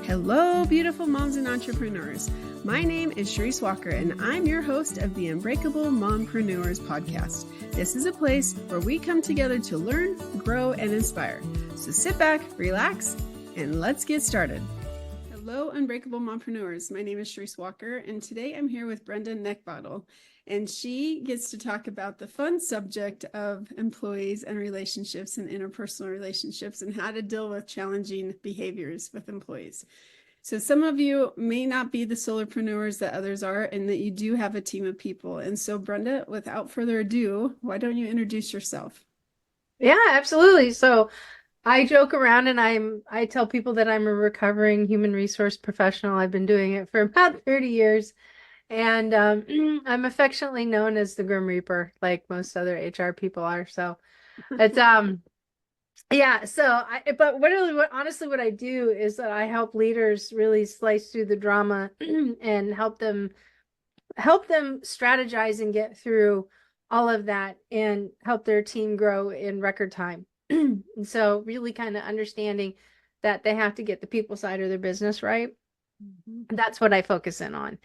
Hello, beautiful moms and entrepreneurs. My name is Sharice Walker, and I'm your host of the Unbreakable Mompreneurs podcast. This is a place where we come together to learn, grow, and inspire. So sit back, relax, and let's get started. Hello, Unbreakable Mompreneurs. My name is Sharice Walker, and today I'm here with Brenda Neckvatal, and she gets to talk about the fun subject of employees and relationships and interpersonal relationships and how to deal with challenging behaviors with employees. So some of you may not be the solopreneurs that others are, and that you do have a team of people. And so Brenda, without further ado, why don't you introduce yourself? Yeah, absolutely. So I joke around and I tell people that I'm a recovering human resource professional. I've been doing it for about 30 years. And I'm affectionately known as the Grim Reaper, like most other HR people are. So it's yeah, but honestly what I do is that I help leaders really slice through the drama and help them strategize and get through all of that and help their team grow in record time. And so really kind of understanding that they have to get the people side of their business right. That's what I focus in on.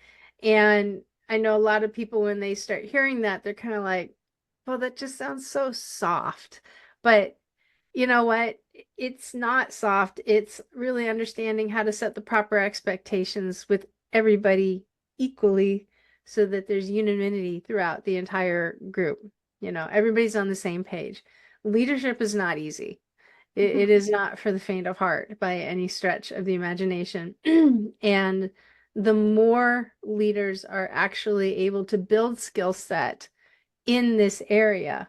And I know a lot of people, when they start hearing that, they're kind of like, well, that just sounds so soft. But you know what? It's not soft. It's really understanding how to set the proper expectations with everybody equally so that there's unanimity throughout the entire group. Everybody's on the same page. Leadership is not easy. It is not for the faint of heart by any stretch of the imagination. And the more leaders are actually able to build skill set in this area,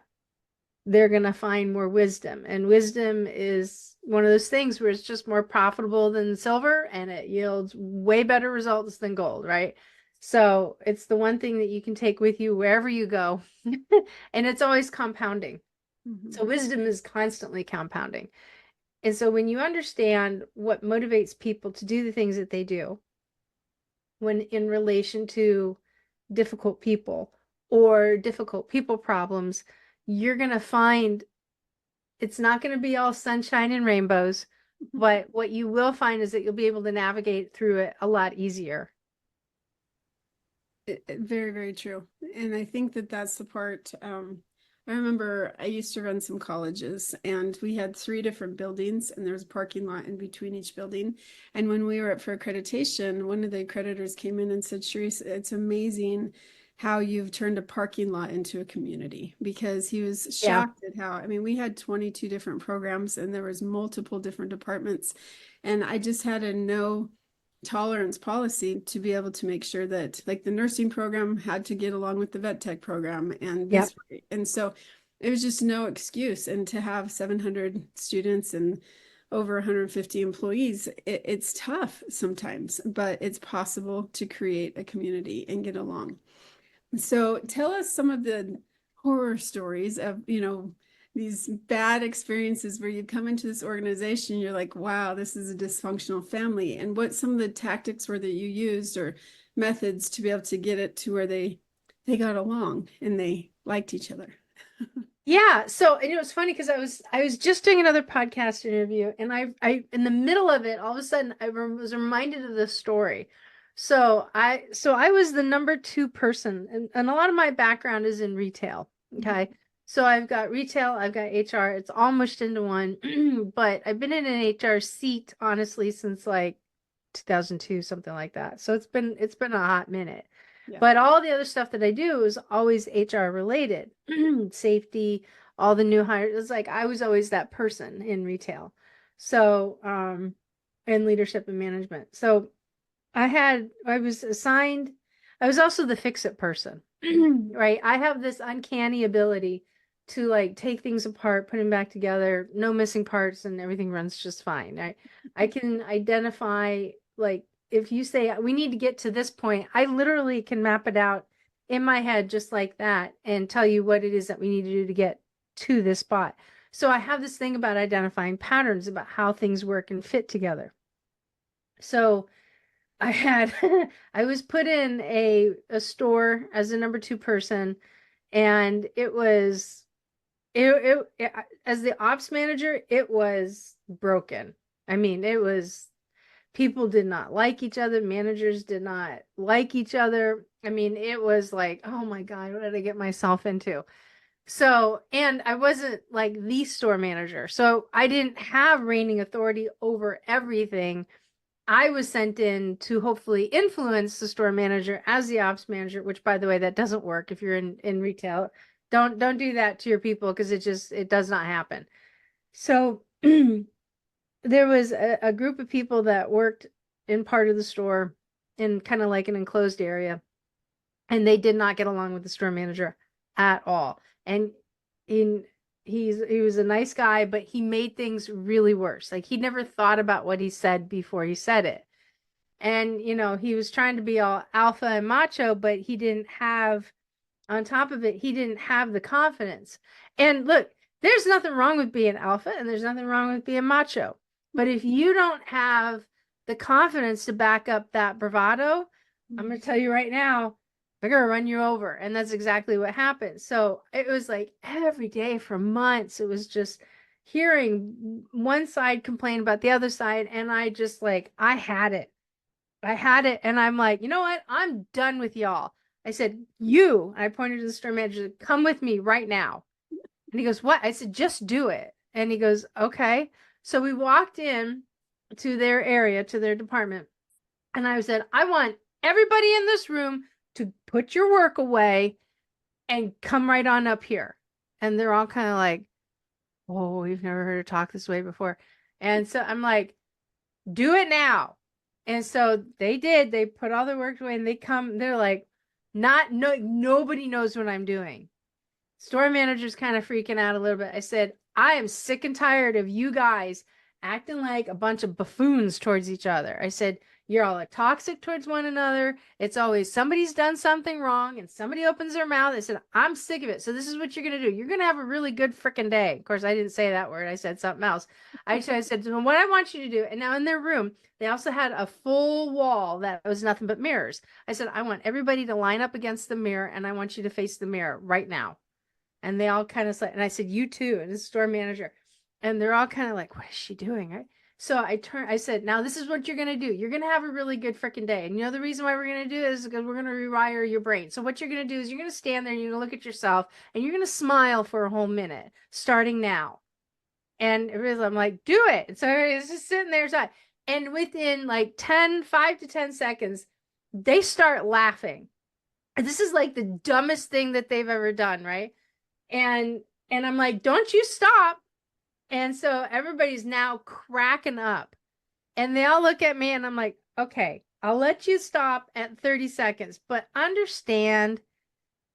they're going to find more wisdom. And wisdom is one of those things where it's just more profitable than silver, and it yields way better results than gold, right? So it's the one thing that you can take with you wherever you go. And it's always compounding. So wisdom is constantly compounding. And so when you understand what motivates people to do the things that they do, when in relation to difficult people or difficult people problems, you're going to find it's not going to be all sunshine and rainbows, but what you will find is that you'll be able to navigate through it a lot easier. Very, very true. And I think that that's the part. I remember I used to run some colleges, and we had 3 different buildings, and there was a parking lot in between each building. And when we were up for accreditation, one of the accreditors came in and said, Sharice, it's amazing how you've turned a parking lot into a community, because he was Yeah. shocked at how, I mean, we had 22 different programs and there was multiple different departments. And I just had a no tolerance policy to be able to make sure that, like, the nursing program had to get along with the vet tech program and Yep. this way. And so it was just no excuse. And to have 700 students and over 150 employees, it's tough sometimes, but it's possible to create a community and get along. So tell us some of the horror stories of, these bad experiences where you come into this organization, you're like, wow, this is a dysfunctional family. And what some of the tactics were that you used or methods to be able to get it to where they got along and they liked each other. Yeah. So, and it was funny because I was just doing another podcast interview, and I in the middle of it, all of a sudden I was reminded of this story. So I was the number 2 person, and a lot of my background is in retail. Okay. So I've got retail, I've got HR, it's all mushed into one. But I've been in an HR seat, honestly, since like 2002, something like that. So it's been a hot minute. Yeah. But all the other stuff that I do is always HR related. Safety, all the new hires. It's like I was always that person in retail. So, and leadership and management. So I was assigned, I was also the fix-it person, right? I have this uncanny ability to like take things apart, put them back together, no missing parts, and everything runs just fine. I can identify, like, if you say we need to get to this point, I literally can map it out in my head just like that and tell you what it is that we need to do to get to this spot. So I have this thing about identifying patterns about how things work and fit together. So I had I was put in a store as a number 2 person, and it as the ops manager, it was broken. I mean, it was People did not like each other. Managers did not like each other. I mean, it was like, oh my God, what did I get myself into? So, and I wasn't like the store manager. So I didn't have reigning authority over everything. I was sent in to hopefully influence the store manager as the ops manager, which by the way, that doesn't work if you're in retail. Don't do that to your people because it does not happen. So there was a group of people that worked in part of the store in kind of like an enclosed area, and they did not get along with the store manager at all. And in he was a nice guy, but he made things really worse. Like he never thought about what he said before he said it. And he was trying to be all alpha and macho, but he didn't have, on top of it, he didn't have the confidence. And look, there's nothing wrong with being alpha and there's nothing wrong with being macho. But if you don't have the confidence to back up that bravado, I'm going to tell you right now, they're going to run you over. And that's exactly what happened. So it was like every day for months, it was just hearing one side complain about the other side. And I just like, I had it. And I'm like, you know what? I'm done with y'all. I said, I pointed to the store manager, come with me right now. And he goes, what? I said, just do it. And he goes, okay. So we walked in to their area, to their department. And I said, I want everybody in this room to put your work away and come right on up here. And they're all kind of like, oh, we've never heard her talk this way before. And so I'm like, do it now. And so they did. They put all their work away and they're like, nobody knows what I'm doing. Store manager's kind of freaking out a little bit. I said, I am sick and tired of you guys acting like a bunch of buffoons towards each other. I said, you're all toxic towards one another. It's always somebody's done something wrong and somebody opens their mouth. I said, I'm sick of it. So this is what you're going to do. You're going to have a really good freaking day. Of course, I didn't say that word. I said something else. I said, so what I want you to do, and now in their room, they also had a full wall that was nothing but mirrors. I said, I want everybody to line up against the mirror and I want you to face the mirror right now. And they all kind of said, and I said, you too, and the store manager. And they're all kind of like, what is she doing? Right? So I said, now this is what you're going to do. You're going to have a really good freaking day. And the reason why we're going to do this is because we're going to rewire your brain. So what you're going to do is you're going to stand there and you're going to look at yourself and you're going to smile for a whole minute, starting now. And I'm like, do it. And so it's just sitting there. And within like 5 to 10 seconds, they start laughing. And this is like the dumbest thing that they've ever done, right? And I'm like, don't you stop. And so everybody's now cracking up. And they all look at me and I'm like, okay, I'll let you stop at 30 seconds, but understand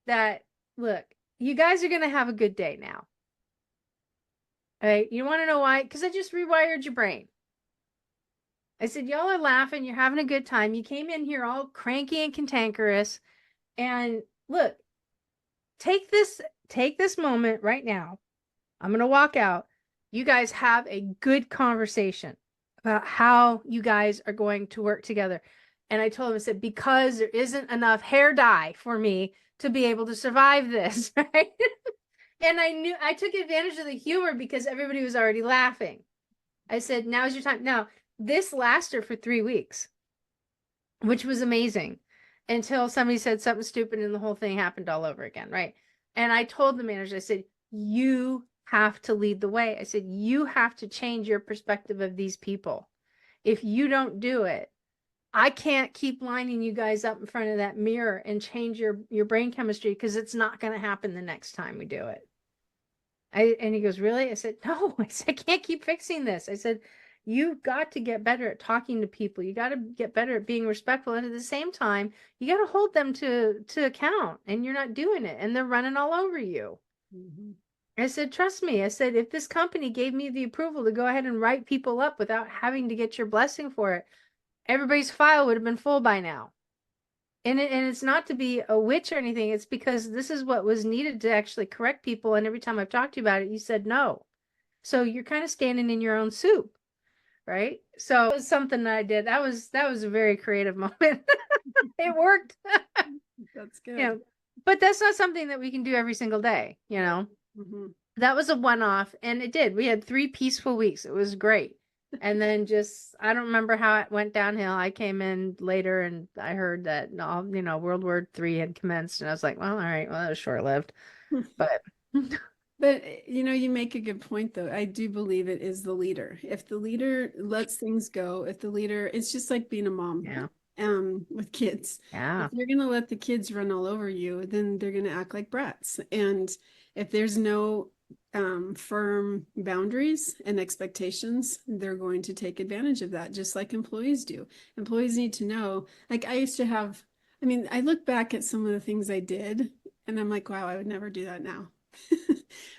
that, look, you guys are going to have a good day now. All right. You want to know why? Because I just rewired your brain. I said, y'all are laughing. You're having a good time. You came in here all cranky and cantankerous. And look, take this moment right now. I'm going to walk out. You guys have a good conversation about how you guys are going to work together. And I told him, I said, because there isn't enough hair dye for me to be able to survive this, right? And I took advantage of the humor because everybody was already laughing. I said, now's your time. Now, this lasted for 3 weeks, which was amazing, until somebody said something stupid and the whole thing happened all over again, right? And I told the manager, I said, you have to lead the way. I said, you have to change your perspective of these people. If you don't do it, I can't keep lining you guys up in front of that mirror and change your brain chemistry, because it's not going to happen the next time we do it. And he goes, really? I said, no. I said, I can't keep fixing this. I said, you've got to get better at talking to people. You got to get better at being respectful. And at the same time, you got to hold them to account, and you're not doing it. And they're running all over you. Mm-hmm. I said, trust me. I said, if this company gave me the approval to go ahead and write people up without having to get your blessing for it, everybody's file would have been full by now. And it's not to be a witch or anything. It's because this is what was needed to actually correct people. And every time I've talked to you about it, you said no. So you're kind of standing in your own soup, right? So it was something that I did. That was a very creative moment. It worked. That's good. But that's not something that we can do every single day, Mm-hmm. That was a one-off, and it did. We had 3 peaceful weeks. It was great. And then just, I don't remember how it went downhill. I came in later and I heard that, World War III had commenced. And I was like, well, all right, well, that was short-lived. But But you make a good point though. I do believe it is the leader. If the leader lets things go, if the leader, it's just like being a mom, yeah, with kids. If yeah, you're gonna let the kids run all over you, then they're gonna act like brats. And if there's no firm boundaries and expectations, they're going to take advantage of that, just like employees do. Employees need to know. Like I used to have, I mean, I look back at some of the things I did, and I'm like, wow, I would never do that now.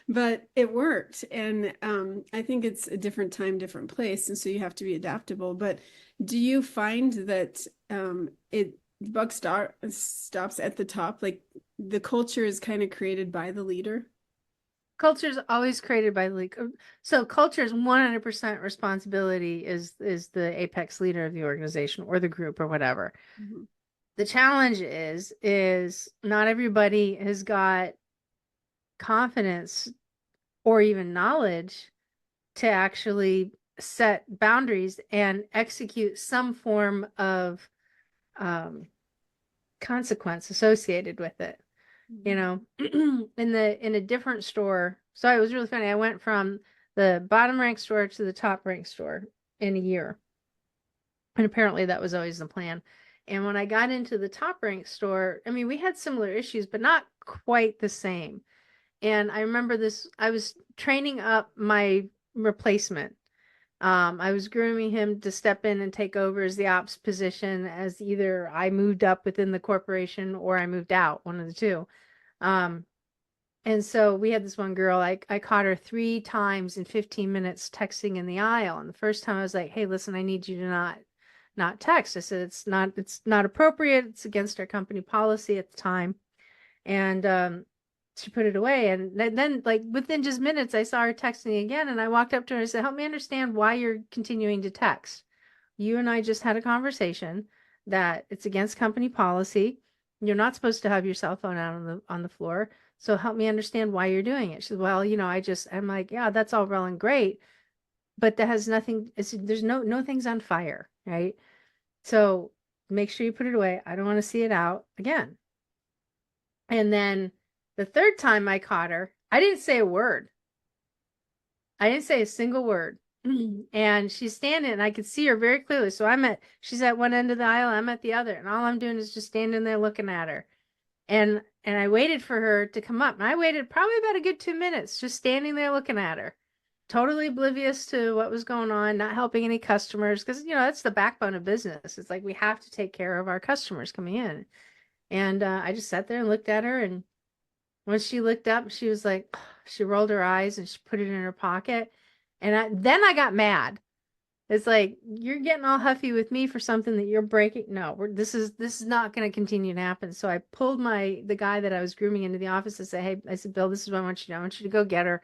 But it worked. And I think it's a different time, different place. And so you have to be adaptable. But do you find that it buck stops at the top? Like the culture is kind of created by the leader? culture is always created by leak. So culture is 100% responsibility is the apex leader of the organization or the group or whatever. Mhm. The challenge is not everybody has got confidence or even knowledge to actually set boundaries and execute some form of um, consequence associated with it. You Mhm. know, in a different store. So it was really funny. I went from the bottom rank store to the top rank store in a year. And apparently that was always the plan. And when I got into the top rank store, I mean, we had similar issues, but not quite the same. And I remember this, I was training up my replacement. I was grooming him to step in and take over as the ops position as either I moved up within the corporation or I moved out, one of the two. Um, and so we had this one girl, I caught her 3 times in 15 minutes texting in the aisle. And the first time I was like, hey, listen, I need you to not text. I said it's not appropriate. It's against our company policy at the time. And she put it away. And then like within just minutes, I saw her texting again. And I walked up to her and I said, help me understand why you're continuing to text. You and I just had a conversation that it's against company policy. You're not supposed to have your cell phone out on the floor. So help me understand why you're doing it. She said, well, I'm like, yeah, that's all well and great, but that has nothing, there's no things on fire, right? So make sure you put it away. I don't want to see it out again. And then the third time I caught her, I didn't say a word. I didn't say a single word. And she's standing and I could see her very clearly. So she's at one end of the aisle, I'm at the other. And all I'm doing is just standing there looking at her. And I waited for her to come up. And I waited probably about a good 2 minutes, just standing there looking at her, totally oblivious to what was going on, not helping any customers, because that's the backbone of business. It's like we have to take care of our customers coming in. And I just sat there and looked at her. And when she looked up, she was like, she rolled her eyes and she put it in her pocket. And then I got mad. It's like you're getting all huffy with me for something that you're breaking. No, this is not going to continue to happen. So I pulled the guy that I was grooming into the office and said, "Hey," I said, "Bill, this is what I want you to do. I want you to go get her."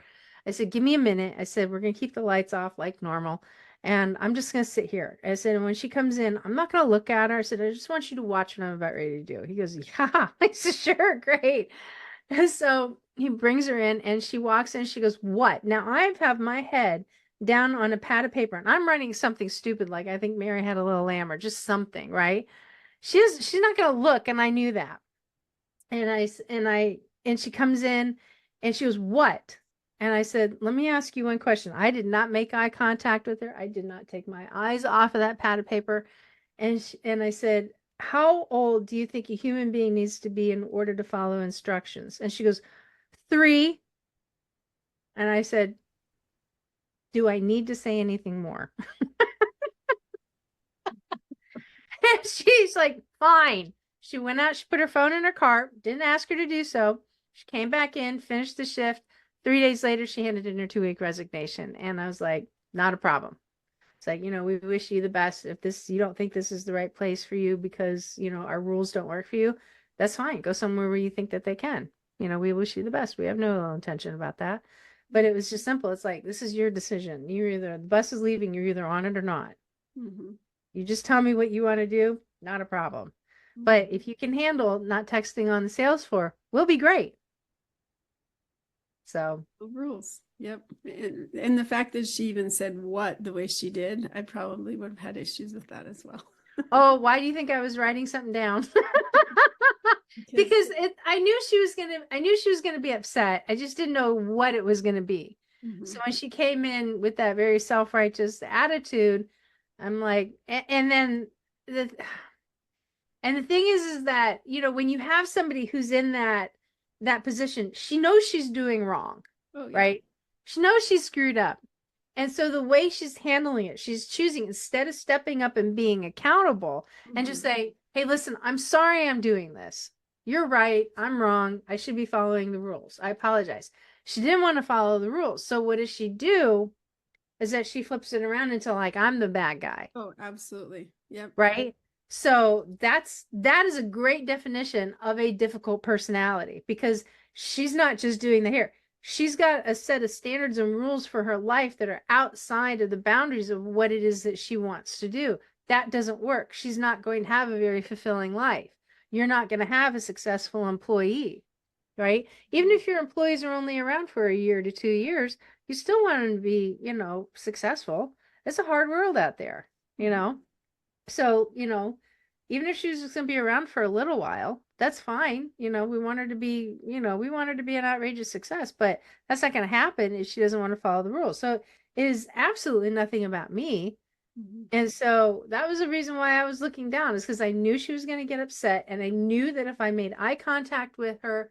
I said, "Give me a minute." I said, "We're going to keep the lights off like normal, and I'm just going to sit here." I said, "And when she comes in, I'm not going to look at her." I said, "I just want you to watch what I'm about ready to do." He goes, "Yeah." I said, "Sure, great." And so he brings her in and she walks in. She goes, what? Now I have my head down on a pad of paper and I'm writing something stupid like I think Mary had a little lamb or just something, right? She's not going to look. And I knew that. And she comes in and she goes, what? And I said, let me ask you one question. I did not make eye contact with her. I did not take my eyes off of that pad of paper. And I said, how old do you think a human being needs to be in order to follow instructions? And she goes, 3. And I said, do I need to say anything more? And she's like, fine. She went out, she put her phone in her car, didn't ask her to do so. She came back in, finished the shift. 3 days later, she handed in her 2-week resignation. And I was like, not a problem. It's like, we wish you the best. If you don't think this is the right place for you because, our rules don't work for you, that's fine. Go somewhere where you think that they can. We wish you the best. We have no ill intention about that. But it was just simple. It's like, this is your decision. The bus is leaving, you're either on it or not. Mhm. You just tell me what you want to do, not a problem. But Mhm. if you can handle not texting on the sales floor, we'll be great. So, Rules. Yep. And the fact that she even said what the way she did, I probably would have had issues with that as well. Oh, why do you think I was writing something down? Because Because I knew she was gonna be upset. I just didn't know what it was gonna be. So mhm. when she came in with that very self-righteous attitude, I'm like, and then the and the thing is that, when you have somebody who's in that position, she knows she's doing wrong, Oh yeah. right? She knows she's screwed up. And so the way she's handling it, she's choosing, instead of stepping up and being accountable and just Mhm. say, hey, listen, I'm sorry I'm doing this. You're right. I'm wrong. I should be following the rules. I apologize. She didn't want to follow the rules. So what does she do is that she flips it around into like, I'm the bad guy, Oh, absolutely. Yep. right? So that is a great definition of a difficult personality, because she's not just doing the hair. She's got a set of standards and rules for her life that are outside of the boundaries of what it is that she wants to do. That doesn't work. She's not going to have a very fulfilling life. You're not going to have a successful employee, right? Even if your employees are only around for a year to 2 years, you still want them to be, successful. It's a hard world out there, you Mhm. know? So, even if she's just going to be around for a little while, that's fine. We want her to be, we want her to be an outrageous success, but that's not going to happen if she doesn't want to follow the rules. So it is absolutely nothing about me. Mhm. And so that was the reason why I was looking down, is because I knew she was going to get upset. And I knew that if I made eye contact with her,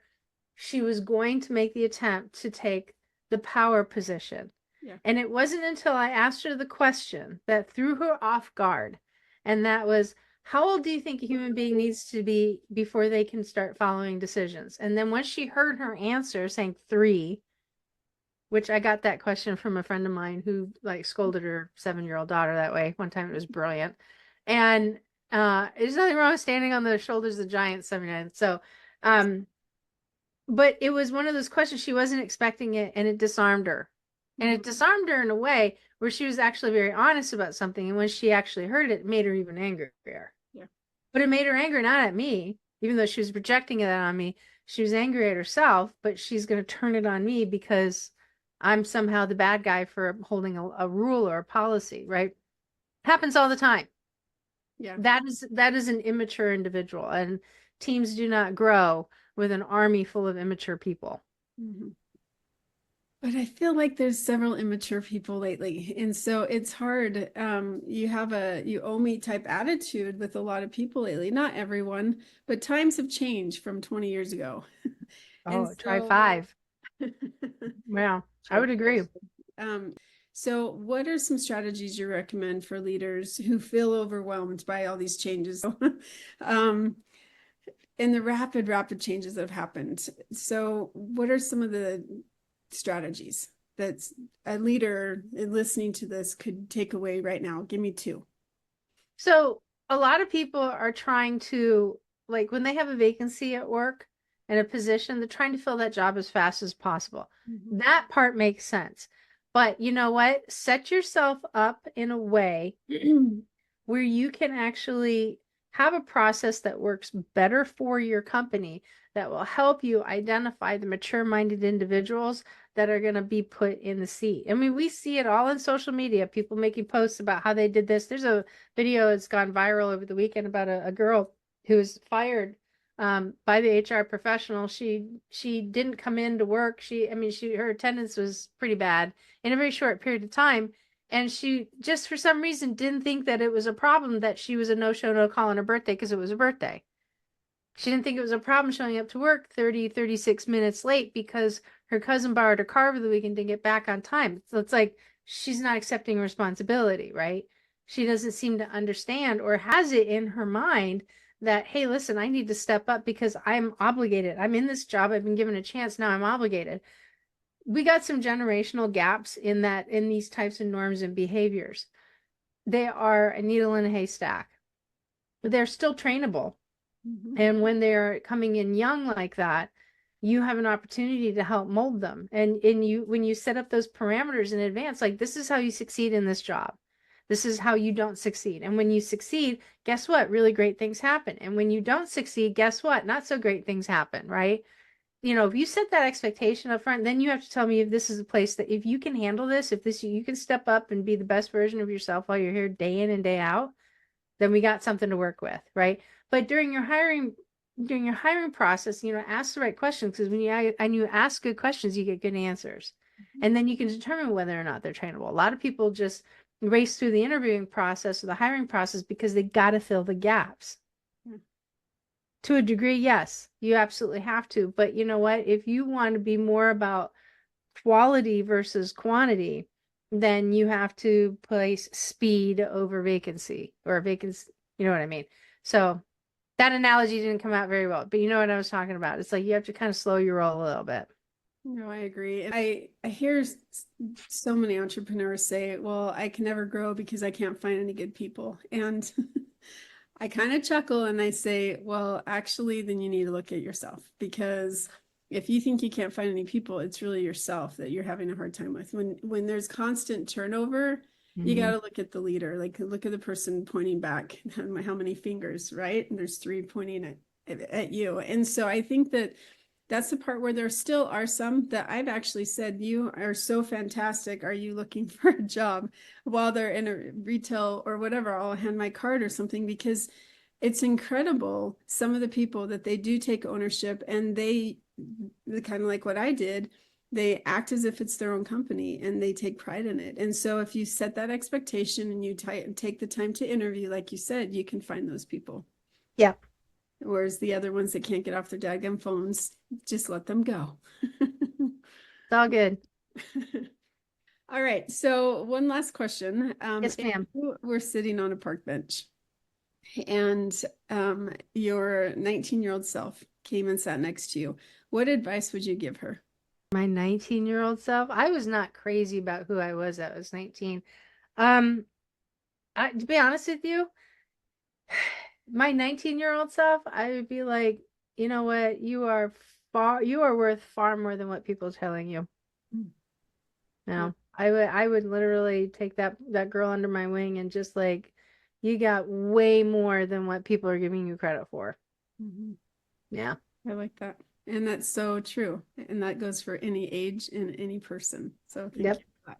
she was going to make the attempt to take the power position. Yeah. And it wasn't until I asked her the question that threw her off guard. And that was, how old do you think a human being needs to be before they can start following decisions? And then once she heard her answer saying 3, which I got that question from a friend of mine who like scolded her 7-year-old daughter that way one time. It was brilliant. And there's nothing wrong with standing on the shoulders of the giant 7 So um but it was one of those questions, she wasn't expecting it, and it disarmed her. And it Mhm. disarmed her in a way where she was actually very honest about something. And when she actually heard it, it made her even angrier. Yeah. But it made her angry not at me, even though she was projecting that on me. She was angry at herself, but she's going to turn it on me because I'm somehow the bad guy for holding a rule or a policy, right? Happens all the time. Yeah. That is an immature individual, and teams do not grow with an army full of immature people. Mhm. But I feel like there's several immature people lately. And so it's hard. You have a you owe me type attitude with a lot of people lately. Not everyone, but times have changed from 20 years ago. And Oh, try so 5. Yeah, I try would agree. first. So what are some strategies you recommend for leaders who feel overwhelmed by all these changes? um, and the rapid changes that have happened. So, what are some of the strategies that a leader listening to this could take away right now? Give me two. So a lot of people are trying to, like, when they have a vacancy at work and a position, they're trying to fill that job as fast as possible. Mhm. That part makes sense. But you know what? Set yourself up in a way where you can actually have a process that works better for your company, that will help you identify the mature-minded individuals that are going to be put in the seat. I mean, we see it all in social media, people making posts about how they did this. There's a video that's gone viral over the weekend about a girl who was fired by the HR professional. She didn't come in to work. Her attendance was pretty bad in a very short period of time. And she just for some reason didn't think that it was a problem that she was a no-show, no call on her birthday because it was a birthday. She didn't think it was a problem showing up to work 36 minutes late because her cousin borrowed her car over the weekend to get back on time. So it's like she's not accepting responsibility, right? She doesn't seem to understand, or has it in her mind that, hey, listen, I need to step up because I'm obligated. I'm in this job. I've been given a chance. Now I'm obligated. We got some generational gaps in these types of norms and behaviors. They are a needle in a haystack. They're still trainable. Mhm. And when they're coming in young like that, you have an opportunity to help mold them. And when you set up those parameters in advance, like, this is how you succeed in this job. This is how you don't succeed. And when you succeed, guess what? Really great things happen. And when you don't succeed, guess what? Not so great things happen, right? if you set that expectation up front, then you have to tell me if this is a place that if you can handle this, if this you can step up and be the best version of yourself while you're here day in and day out, then we got something to work with, right? But during your hiring process, ask the right questions, because when you ask good questions, you get good answers. And then you can determine whether or not they're trainable. A lot of people just race through the interviewing process or the hiring process because they got to fill the gaps. To a degree, yes, you absolutely have to. But you know what? If you want to be more about quality versus quantity, then you have to place speed over vacancy, or vacancy. You know what I mean? So that analogy didn't come out very well, but you know what I was talking about. It's like you have to kind of slow your roll a little bit. No, I agree. And I hear so many entrepreneurs say, well, I can never grow because I can't find any good people. And I kind of chuckle and I say, well, actually, then you need to look at yourself, because if you think you can't find any people, it's really yourself that you're having a hard time with. When there's constant turnover, you got to look at the leader, like look at the person pointing back, how many fingers, right? And there's 3 pointing at you. And so I think that's the part where there still are some that I've actually said, you are so fantastic. Are you looking for a job? While they're in a retail or whatever, I'll hand my card or something, because it's incredible. Some of the people that they do take ownership, and they kind of like what I did, they act as if it's their own company and they take pride in it. And so if you set that expectation and you take the time to interview, like you said, you can find those people. Yeah. Whereas the other ones that can't get off their daggum phones, just let them go. It's all good. All right. So one last question. Yes, ma'am. We're sitting on a park bench and your 19-year-old self came and sat next to you. What advice would you give her? My 19-year-old self, I was not crazy about who I was. I was 19. To be honest with you, my 19-year-old self, I would be like, you know what? You are worth far more than what people are telling you. No, I would literally take that girl under my wing and just like, you got way more than what people are giving you credit for. Yeah. I like that. And that's so true. And that goes for any age and any person. So thank you for that.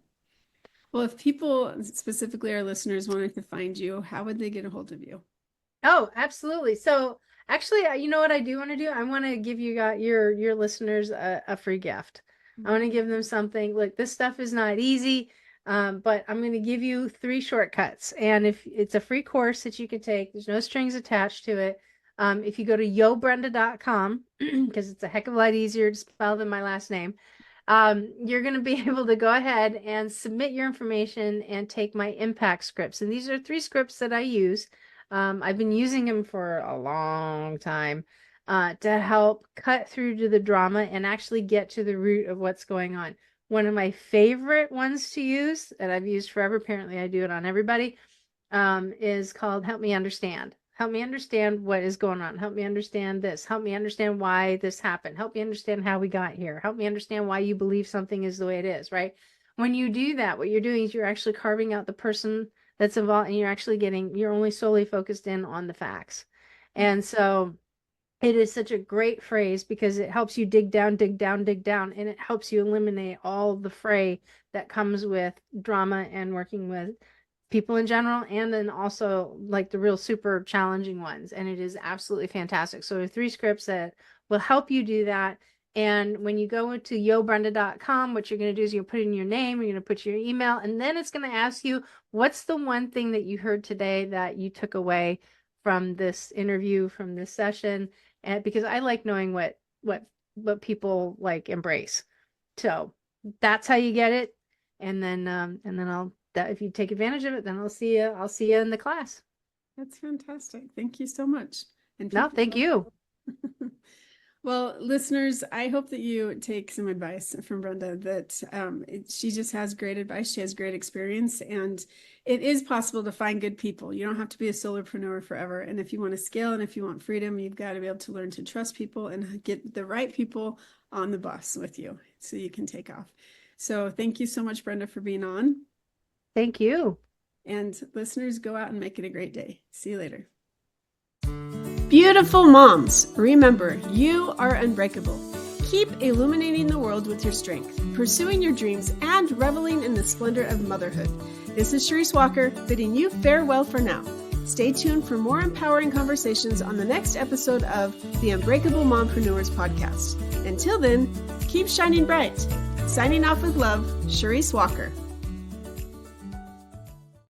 Well, if people, specifically our listeners, wanted to find you, how would they get a hold of you? Oh, absolutely. So actually, you know what I do want to do? I want to give your listeners a free gift. I want to give them something. Look, this stuff is not easy, but I'm going to give you 3 shortcuts. And if it's a free course that you can take, there's no strings attached to it. If you go to yobrenda.com, because it's a heck of a lot easier to spell than my last name, you're going to be able to go ahead and submit your information and take my impact scripts. And these are 3 scripts that I use. I've been using them for a long time to help cut through to the drama and actually get to the root of what's going on. One of my favorite ones to use that I've used forever, apparently I do it on everybody, is called Help Me Understand. Help me understand what is going on. Help me understand this. Help me understand why this happened. Help me understand how we got here. Help me understand why you believe something is the way it is, right? When you do that, what you're doing is you're actually carving out the person that's involved, and you're only solely focused in on the facts. And so it is such a great phrase because it helps you dig down, and it helps you eliminate all the fray that comes with drama and working with people in general, and then also like the real super challenging ones. And it is absolutely fantastic. So there are 3 scripts that will help you do that. And when you go into yobrenda.com, what you're going to do is you're going to put in your name, you're going to put your email, and then it's going to ask you, what's the one thing that you heard today that you took away from this interview, from this session? And because I like knowing what people like embrace. So that's how you get it. And then if you take advantage of it, then I'll see you in the class. That's fantastic. Thank you so much. And no, thank you. Well, listeners, I hope that you take some advice from Brenda, that she just has great advice. She has great experience, and it is possible to find good people. You don't have to be a solopreneur forever. And if you want to scale and if you want freedom, you've got to be able to learn to trust people and get the right people on the bus with you so you can take off. So thank you so much, Brenda, for being on. Thank you. And listeners, go out and make it a great day. See you later. Beautiful moms, remember, you are unbreakable. Keep illuminating the world with your strength, pursuing your dreams, and reveling in the splendor of motherhood. This is Sharice Walker, bidding you farewell for now. Stay tuned for more empowering conversations on the next episode of the Unbreakable Mompreneurs podcast. Until then, keep shining bright. Signing off with love, Sharice Walker.